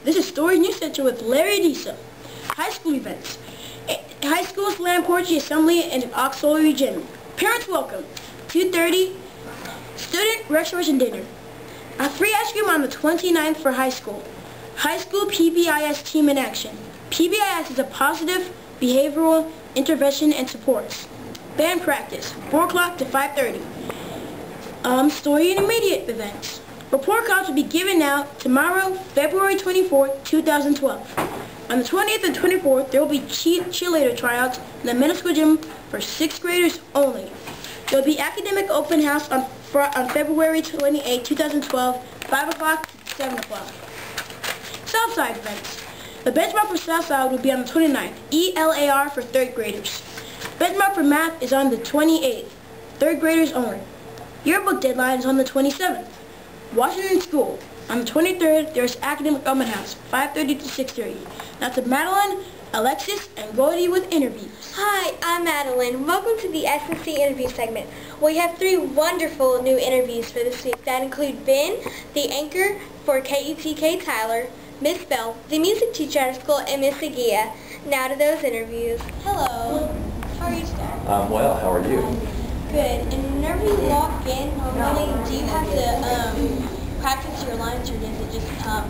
This is Stories News Center with Larry Adisa. High school events. High school's land poetry assembly and auxiliary gym. Parents welcome. 2:30. Student restoration dinner. A free ice cream on the 29th for high school. High school PBIS team in action. PBIS is a positive behavioral intervention and supports. Band practice. 4 o'clock to 5:30. Story and immediate events. Report cards will be given out tomorrow, February 24th, 2012. On the 20th and 24th, there will be cheerleader tryouts in the middle school gym for 6th graders only. There will be academic open house on February 28, 2012, 5 o'clock to 7 o'clock. Southside events. The benchmark for Southside will be on the 29th, ELAR for 3rd graders. Benchmark for math is on the 28th, 3rd graders only. Yearbook deadline is on the 27th. Washington School. On the 23rd, there's academic open house, 5:30 to 6:30. Now to Madeline, Alexis, and Goldie with interviews. Hi, I'm Madeline. Welcome to the SNC interview segment. We have 3 wonderful new interviews for this week that include Ben, the anchor for KETK Tyler, Miss Bell, the music teacher at our school, and Miss Agia. Now to those interviews. Hello. How are you today? I'm well. How are you? Good. And whenever you walk in normally, do you have to practice your lines, or does it just come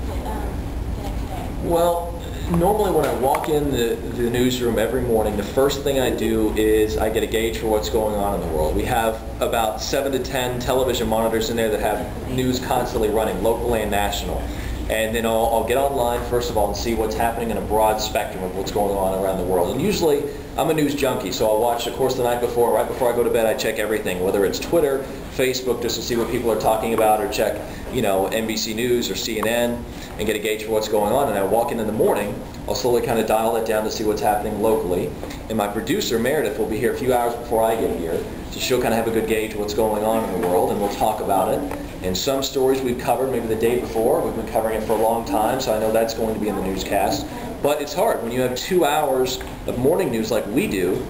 the next day? Well, normally when I walk in the newsroom every morning, the first thing I do is I get a gauge for what's going on in the world. We have about 7 to 10 television monitors in there that have news constantly running, locally and national. And then I'll get online, first of all, and see what's happening in a broad spectrum of what's going on around the world. And usually, I'm a news junkie, so I'll watch, of course, the night before. Right before I go to bed, I check everything, whether it's Twitter, Facebook, just to see what people are talking about, or check, NBC News or CNN, and get a gauge for what's going on. And I walk in the morning, I'll slowly kind of dial it down to see what's happening locally. And my producer, Meredith, will be here a few hours before I get here, so she'll kind of have a good gauge of what's going on in the world, and we'll talk about it. And some stories we've covered maybe the day before. We've been covering it for a long time, so I know that's going to be in the newscast. But it's hard. When you have 2 hours of morning news like we do,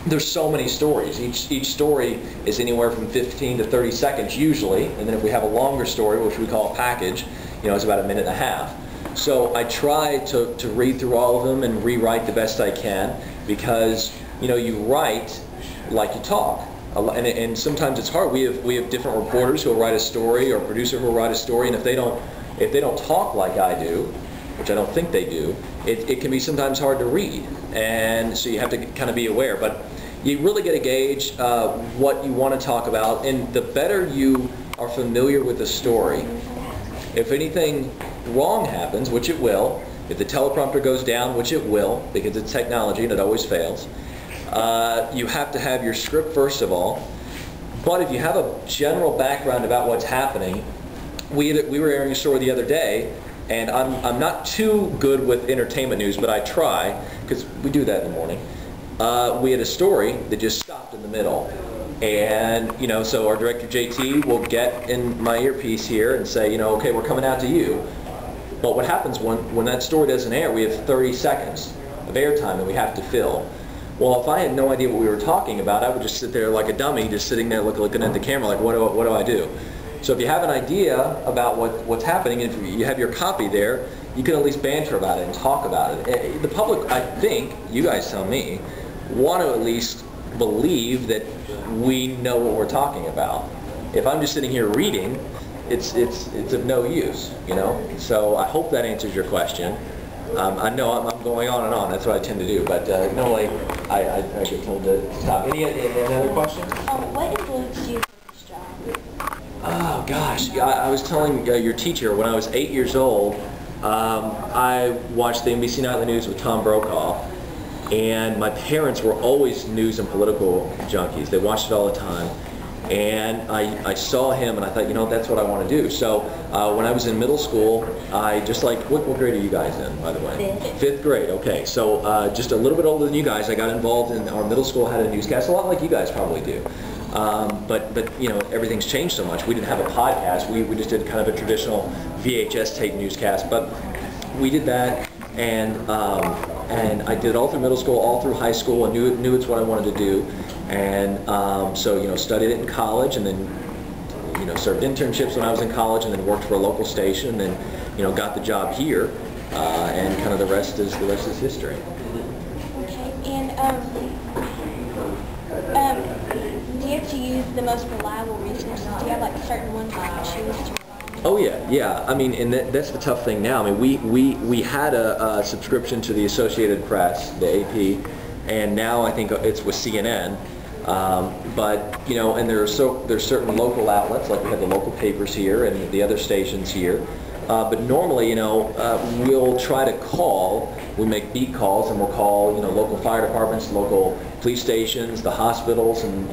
there's so many stories. Each story is anywhere from 15 to 30 seconds usually, and then if we have a longer story, which we call a package, it's about a minute and a half. So I try to read through all of them and rewrite the best I can, because you write like you talk. And sometimes it's hard. We have different reporters who will write a story, or a producer who will write a story, and if they don't talk like I do, which I don't think they do, it can be sometimes hard to read. And so you have to kind of be aware. But you really get a gauge what you want to talk about, and the better you are familiar with the story, if anything wrong happens, which it will, if the teleprompter goes down, which it will, because it's technology and it always fails, you have to have your script first of all. But if you have a general background about what's happening, we were airing a story the other day, and I'm not too good with entertainment news, but I try, because we do that in the morning. We had a story that just stopped in the middle, and so our director JT will get in my earpiece here and say, okay, we're coming out to you. But what happens when that story doesn't air? We have 30 seconds of airtime that we have to fill. Well, if I had no idea what we were talking about, I would just sit there like a dummy, just sitting there looking at the camera like, what do I do? So if you have an idea about what's happening, and if you have your copy there, you can at least banter about it and talk about it. The public, I think, you guys tell me, want to at least believe that we know what we're talking about. If I'm just sitting here reading, it's of no use, So I hope that answers your question. I know I'm going on and on. That's what I tend to do. But normally I get told to stop. Any other questions? What influenced you for this job? Oh gosh, I was telling your teacher when I was 8 years old. I watched the NBC Nightly News with Tom Brokaw, and my parents were always news and political junkies. They watched it all the time. And I saw him, and I thought, that's what I want to do. So when I was in middle school, what grade are you guys in, by the way? 5th grade, okay. So just a little bit older than you guys, I got involved in our middle school, had a newscast, a lot like you guys probably do. But everything's changed so much. We didn't have a podcast. We just did kind of a traditional VHS tape newscast. But we did that, and I did it all through middle school, all through high school, and knew it's what I wanted to do. And so studied it in college, and then served internships when I was in college, and then worked for a local station, and then got the job here, and kind of the rest is history. Okay, and do you have to use the most reliable resources? Do you have like certain ones that you choose to rely on? Oh yeah. I mean, and that's the tough thing now. I mean, we had a subscription to the Associated Press, the AP, and now I think it's with CNN. But and there's certain local outlets, like we have the local papers here and the other stations here. But normally, we'll try to call. We make beat calls, and we'll call, local fire departments, local police stations, the hospitals, and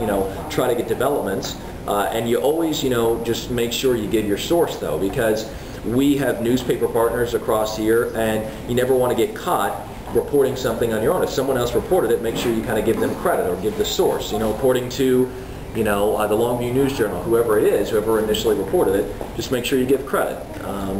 try to get developments. And you always, just make sure you give your source, though, because we have newspaper partners across here, and you never want to get caught reporting something on your own. If someone else reported it, make sure you kind of give them credit or give the source. According to the Longview News Journal, whoever it is, whoever initially reported it, just make sure you give credit.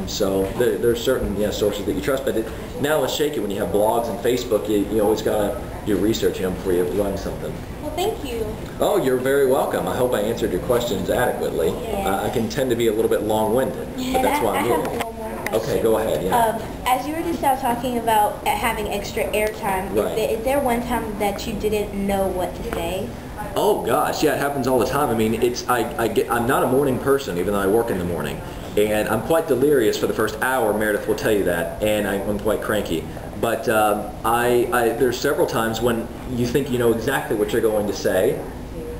So there's certain sources that you trust, but now it's shaky when you have blogs and Facebook. You always got to do research before you run something. Well, thank you. Oh, you're very welcome. I hope I answered your questions adequately. Yeah. I can tend to be a little bit long-winded, but that's why I'm here. I have one more question. Okay, go ahead. Yeah. As you were just now talking about having extra airtime, Right. is there one time that you didn't know what to say? Oh gosh, yeah, it happens all the time. I mean, I'm not a morning person, even though I work in the morning, and I'm quite delirious for the first hour. Meredith will tell you that, and I'm quite cranky. But there's several times when you think you know exactly what you're going to say,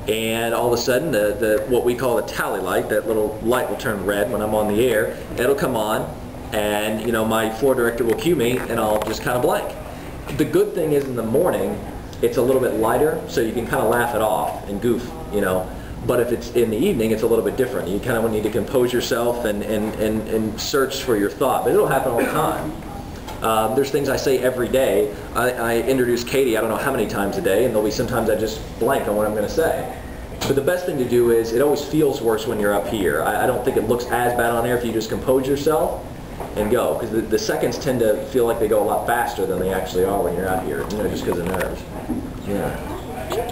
and all of a sudden the what we call the tally light, that little light will turn red when I'm on the air. It'll come on, and my floor director will cue me, and I'll just kind of blank. The good thing is in the morning, it's a little bit lighter, so you can kind of laugh it off and goof, But if it's in the evening, it's a little bit different. You kind of need to compose yourself and search for your thought. But it'll happen all the time. There's things I say every day. I introduce Katie I don't know how many times a day, and there'll be sometimes I just blank on what I'm going to say. But the best thing to do is, it always feels worse when you're up here. I don't think it looks as bad on air if you just compose yourself and go, because the seconds tend to feel like they go a lot faster than they actually are when you're out here, just because of nerves. Yeah.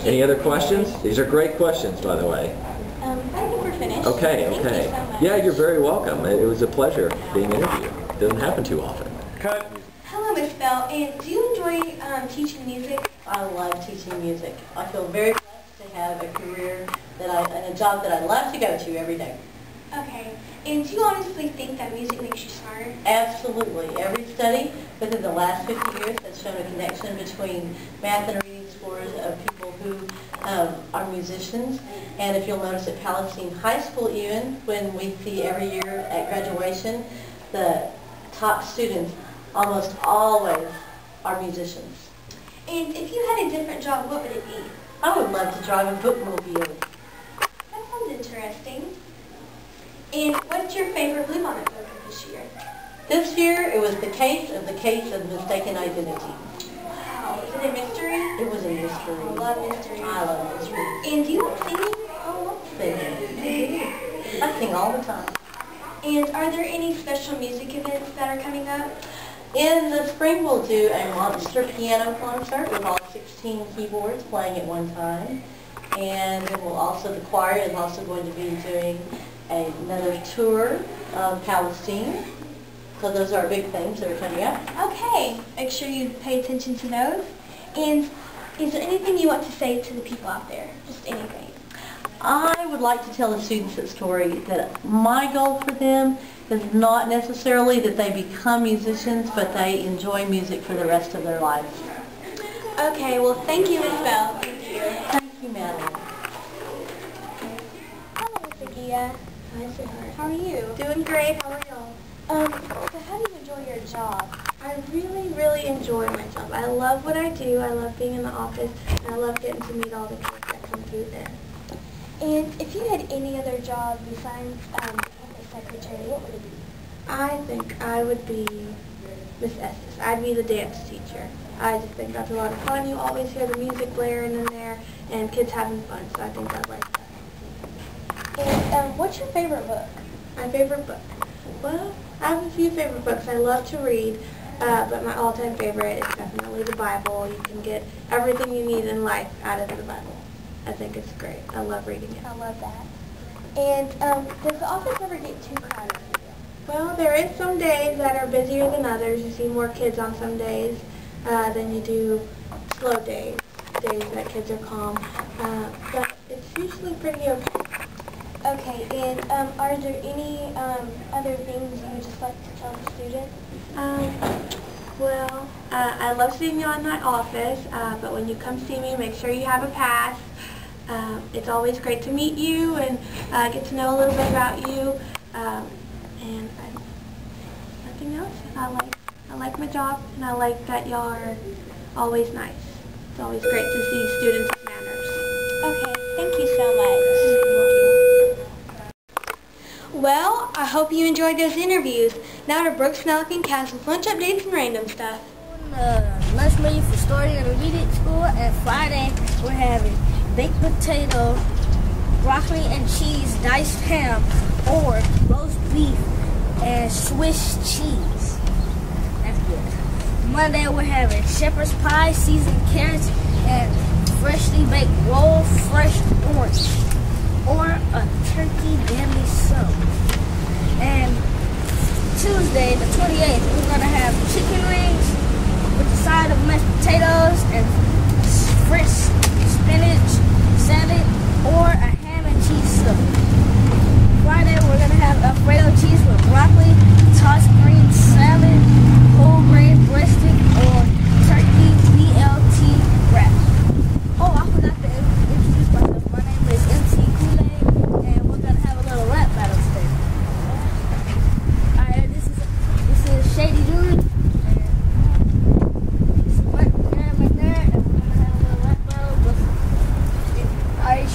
Any other questions? These are great questions, by the way. I think we're finished. Okay. Thank you so much. Yeah, you're very welcome. It was a pleasure being interviewed. It doesn't happen too often. Cut. Hello, Miss Bell. And do you enjoy teaching music? I love teaching music. I feel very blessed to have a career and a job that I love to go to every day. Okay. And do you honestly think that music makes you smarter? Absolutely. Every study within the last 50 years has shown a connection between math and reading scores of people who are musicians. And if you'll notice at Palestine High School even, when we see every year at graduation, the top students almost always are musicians. And if you had a different job, what would it be? I would love to drive a bookmobile. That sounds interesting. And what's your favorite Bluebonnet book of this year? This year, it was the case of mistaken identity. Wow. Is it a mystery? It was a mystery. I love mysteries. I love mysteries. And do you like singing? I love singing. I sing all the time. And are there any special music events that are coming up? In the spring, we'll do a monster piano concert with all 16 keyboards playing at one time. And then the choir is also going to be doing another tour of Palestine. So those are big things that are coming up. Okay. Make sure you pay attention to those. And is there anything you want to say to the people out there? Just anything. I would like to tell the students that story that my goal for them is not necessarily that they become musicians, but they enjoy music for the rest of their lives. Okay, well, thank you, Miss Bell. Thank you. Thank you, Madeline. Hello, Miss Agia. Hi, sweetheart. How are you? Doing great. How are y'all? So how do you enjoy your job? I really, really enjoy my job. I love what I do. I love being in the office, and I love getting to meet all the kids that come through there. And if you had any other job besides becoming a secretary, what would it be? I think I would be Miss Estes. I'd be the dance teacher. I just think that's a lot of fun. You always hear the music blaring in there, and kids having fun, so I think I'd like that. And what's your favorite book? My favorite book? Well, I have a few favorite books. I love to read, but my all-time favorite is definitely the Bible. You can get everything you need in life out of the Bible. I think it's great. I love reading it. I love that. And does the office ever get too crowded for you? Well, there is some days that are busier than others. You see more kids on some days than you do slow days that kids are calm. But it's usually pretty okay. Okay, and are there any other things you would just like to tell the students? Well, I love seeing you in my office, but when you come see me, make sure you have a pass. It's always great to meet you and get to know a little bit about you. And nothing else. I like my job, and I like that y'all are always nice. It's always great to see students with manners. Okay, thank you so much. Well, I hope you enjoyed those interviews. Now to Brooks, Nellick, and Cass with lunch updates and random stuff. Lunch menu for story and intermediate school, and Friday we're having baked potato, broccoli and cheese, diced ham, or roast beef and Swiss cheese. That's good. Monday we're having shepherd's pie, seasoned carrots, and freshly baked roll fresh orange, or a turkey deadly sub. And Tuesday, the 28th, we're going to have chicken wings with a side of mashed potatoes and French spinach salad, or a ham and cheese soup. Friday, we're going to have Alfredo cheese with broccoli, tossed green salad, whole grain breasted, or turkey BLT wrap. Oh, I forgot to introduce myself. My name is MC Kool-Aid, and we're going to have a little rap battle today. Alright, this is Shady Jr.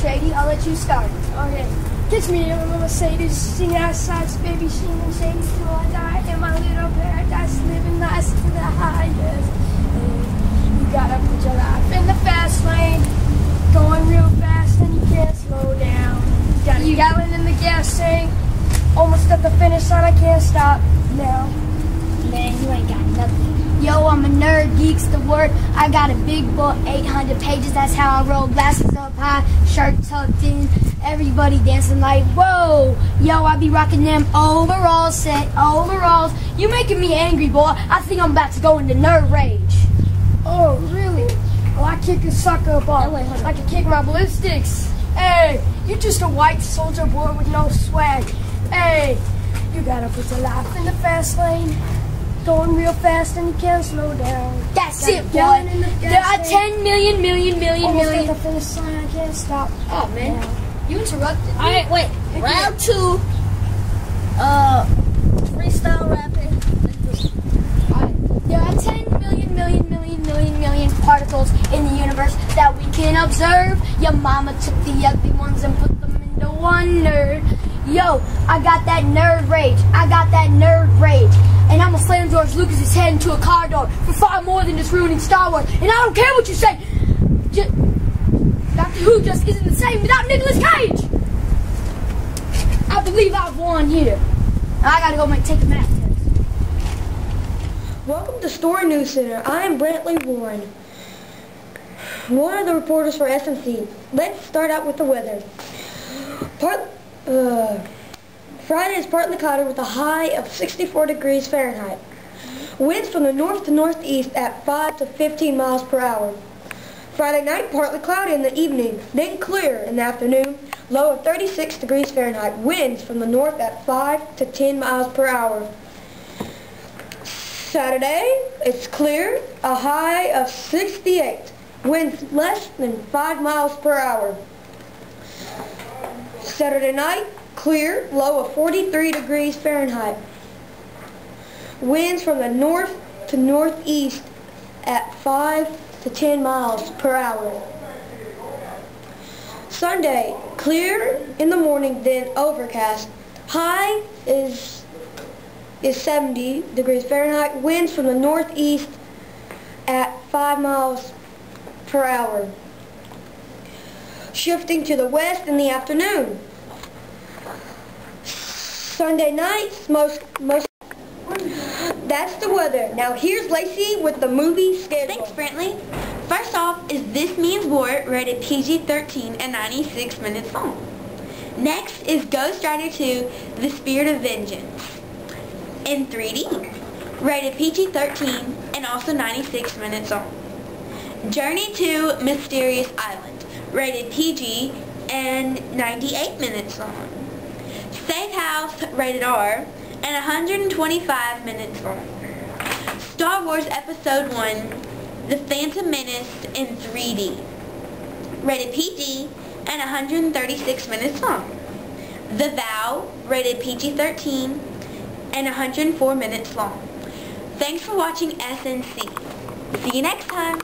Shady, I'll let you start. Okay. Kiss me, I'm gonna say this, sing outside, baby, singing, shady till I die. In my little paradise, living nice to the highest. And you gotta put your life in the fast lane, going real fast and you can't slow down. You got a gallon in the gas tank, almost at the finish line, I can't stop now. Man, you ain't got nothing. Yo, I'm a nerd, geek's the word. I got a big book, 800 pages, that's how I roll. Glasses up high, shirt tucked in, everybody dancing like, whoa. Yo, I be rocking them overalls, set overalls. You making me angry, boy. I think I'm about to go into nerd rage. Oh, really? Well, I kick a sucker ball. I can kick my ballistics. Hey, you just a white soldier boy with no swag. Hey, you gotta put your life in the fast lane. Going real fast and you can't slow down. That's it, boy. There are 10 million. Almost at the finish line, I can't stop. Oh, man. You interrupted me. Alright, wait. Round 2. Freestyle rapping. There are 10 million particles in the universe that we can observe. Your mama took the ugly ones and put them into one nerd. Yo, I got that nerd rage. And I'm gonna slam George Lucas's head into a car door for far more than just ruining Star Wars. And I don't care what you say. Doctor Who just isn't the same without Nicolas Cage. I believe I've won here. Now I gotta go take a math test. Welcome to Story News Center. I am Brantley Warren, one of the reporters for SNC. Let's start out with the weather. Friday is partly cloudy with a high of 64 degrees Fahrenheit. Winds from the north to northeast at 5 to 15 miles per hour. Friday night, partly cloudy in the evening, then clear in the afternoon. Low of 36 degrees Fahrenheit. Winds from the north at 5 to 10 miles per hour. Saturday, it's clear, a high of 68. Winds less than 5 miles per hour. Saturday night, clear, low of 43 degrees Fahrenheit. Winds from the north to northeast at 5 to 10 miles per hour. Sunday, clear in the morning, then overcast. High is 70 degrees Fahrenheit. Winds from the northeast at 5 miles per hour. Shifting to the west in the afternoon. Sunday nights, that's the weather. Now here's Lacey with the movie schedule. Thanks, Brantley. First off is This Means War, rated PG-13 and 96 minutes long. Next is Ghost Rider 2, The Spirit of Vengeance. in 3D, rated PG-13 and also 96 minutes long. Journey to Mysterious Island, rated PG and 98 minutes long. Safe House, rated R, and 125 minutes long. Star Wars Episode 1, The Phantom Menace in 3D, rated PG and 136 minutes long. The Vow, rated PG-13 and 104 minutes long. Thanks for watching SNC. See you next time.